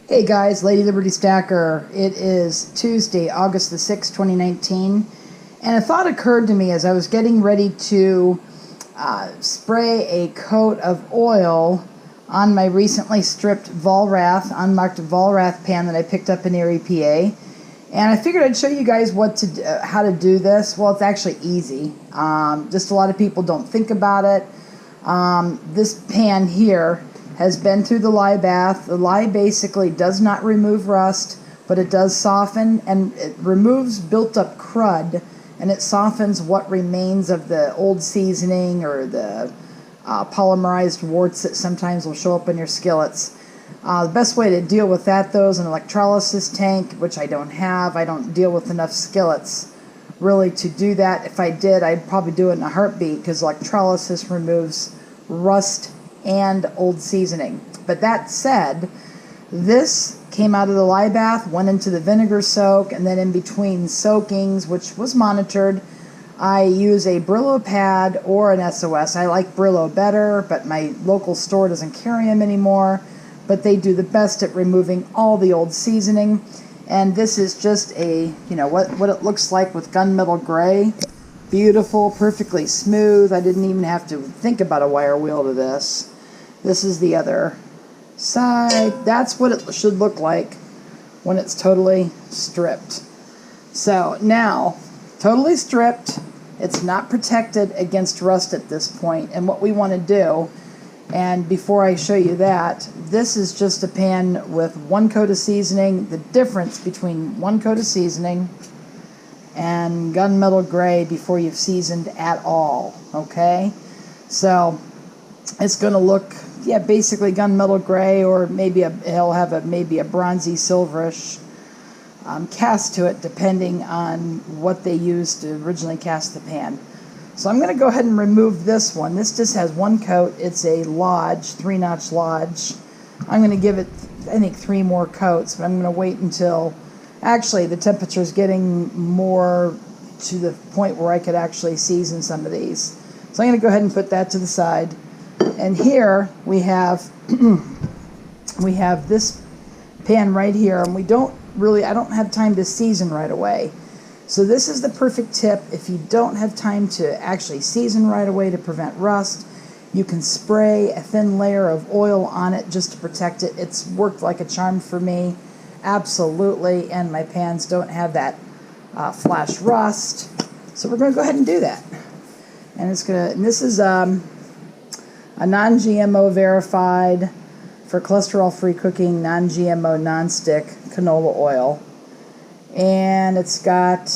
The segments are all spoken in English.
Hey guys, LadyLibertyStacker. It is Tuesday, August the 6th, 2019, and a thought occurred to me as I was getting ready to spray a coat of oil on my recently stripped unmarked Volrath pan that I picked up in Erie, PA. And I figured I'd show you guys how to do this. Well, it's actually easy. Just a lot of people don't think about it. This pan here has been through the lye bath. The lye basically does not remove rust, but it does soften, and it removes built-up crud, and it softens what remains of the old seasoning or the polymerized warts that sometimes will show up in your skillets. The best way to deal with that, though, is an electrolysis tank, which I don't have. I don't deal with enough skillets really to do that. If I did, I'd probably do it in a heartbeat, because electrolysis removes rust and old seasoning. But that said, this came out of the lye bath, went into the vinegar soak, and then in between soakings, which was monitored, I use a Brillo pad or an SOS. I like Brillo better, but my local store doesn't carry them anymore. But they do the best at removing all the old seasoning. And this is just what it looks like with gunmetal gray. Beautiful, perfectly smooth. I didn't even have to think about a wire wheel to this. This is the other side. That's what it should look like when it's totally stripped. So now, totally stripped, it's not protected against rust at this point. And what we want to do, and before I show you that, this is just a pan with one coat of seasoning. The difference between one coat of seasoning and gunmetal gray before you've seasoned at all, okay? So it's going to look, basically gunmetal gray, or maybe it'll have maybe a bronzy silverish cast to it, depending on what they used to originally cast the pan. So I'm going to go ahead and remove this one. This just has one coat. It's a Lodge, 3-notch Lodge. I'm going to give it, I think, 3 more coats, but I'm going to wait until, actually, the temperature is getting more to the point where I could actually season some of these. So I'm going to go ahead and put that to the side. And here we have this pan right here, and I don't have time to season right away. So this is the perfect tip. If you don't have time to actually season right away to prevent rust, you can spray a thin layer of oil on it just to protect it. It's worked like a charm for me, absolutely, and my pans don't have that flash rust. So we're going to go ahead and do that. And this is a non-GMO verified for cholesterol-free cooking, non-GMO, non-stick canola oil. And it's got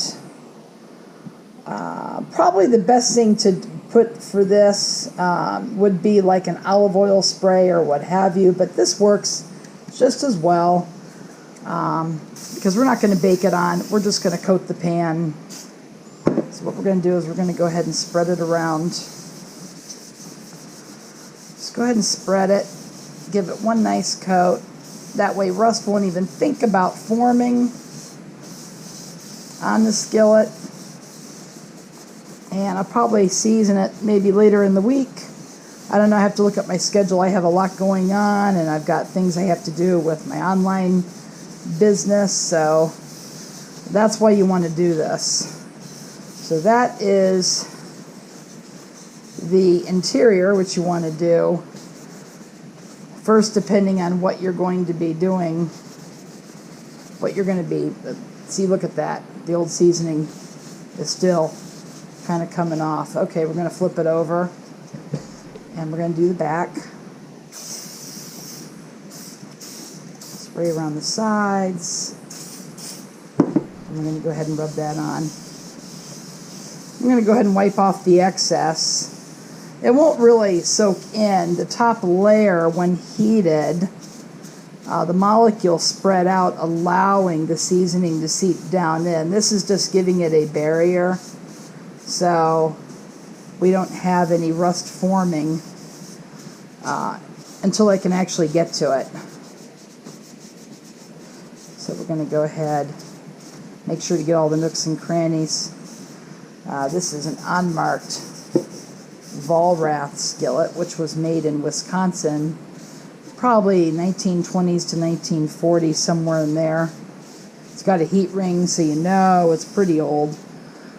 probably the best thing to put for this would be like an olive oil spray or what have you, but this works just as well because we're not going to bake it on. We're just going to coat the pan. So what we're going to do is we're going to go ahead and spread it around. Just go ahead and spread it. Give it one nice coat. That way rust won't even think about forming on the skillet. And I'll probably season it maybe later in the week. I don't know, I have to look at my schedule. I have a lot going on, and I've got things I have to do with my online business, so that's why you want to do this. So that is the interior, which you want to do. First, depending on what you're going to be doing, see, look at that. The old seasoning is still kind of coming off. Okay, we're going to flip it over, and we're going to do the back. Spray around the sides. And we're going to go ahead and rub that on. I'm going to go ahead and wipe off the excess. It won't really soak in. The top layer, when heated, the molecules spread out, allowing the seasoning to seep down in. This is just giving it a barrier, so we don't have any rust forming until I can actually get to it. So we're going to go ahead, make sure to get all the nooks and crannies. This is an unmarked Volrath skillet, which was made in Wisconsin probably 1920s to 1940s, somewhere in there. It's got a heat ring, so you know it's pretty old.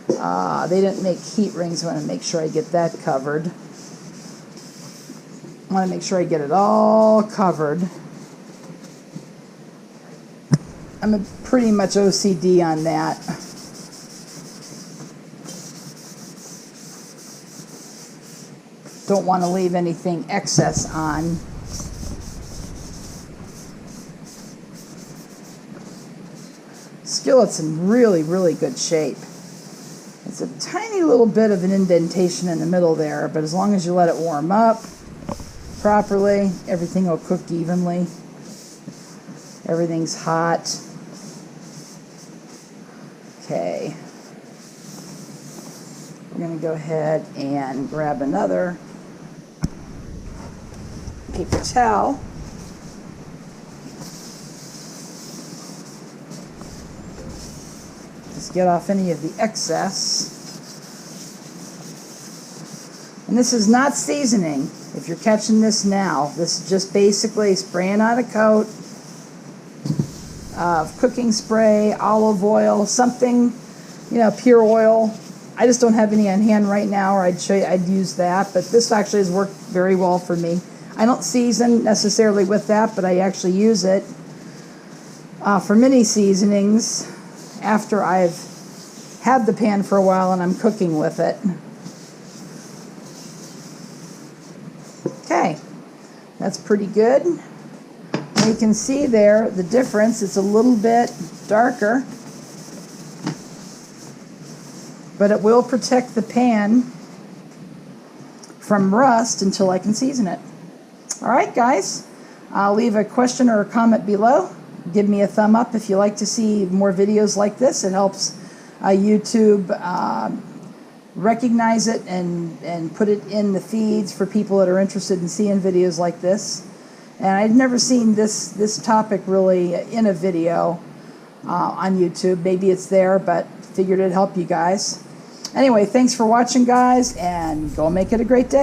They didn't make heat rings. I want to make sure I get that covered. I want to make sure I get it all covered. I'm pretty much OCD on that. Don't want to leave anything excess on. Skillet's in really, really good shape. It's a tiny little bit of an indentation in the middle there, but as long as you let it warm up properly, everything will cook evenly. Everything's hot. Okay. We're going to go ahead and grab another paper towel. Just get off any of the excess. And this is not seasoning. If you're catching this now, this is just basically spraying on a coat of cooking spray, olive oil, something, you know, pure oil. I just don't have any on hand right now, or I'd show you, I'd use that, but this actually has worked very well for me. I don't season necessarily with that, but I actually use it for mini seasonings after I've had the pan for a while and I'm cooking with it. Okay, that's pretty good. And you can see there the difference. It's a little bit darker, but it will protect the pan from rust until I can season it. All right, guys, I'll leave a question or a comment below. Give me a thumb up if you like to see more videos like this. It helps YouTube recognize it and put it in the feeds for people that are interested in seeing videos like this. And I've never seen this topic really in a video on YouTube. Maybe it's there, but figured it'd help you guys. Anyway, thanks for watching, guys, and go make it a great day.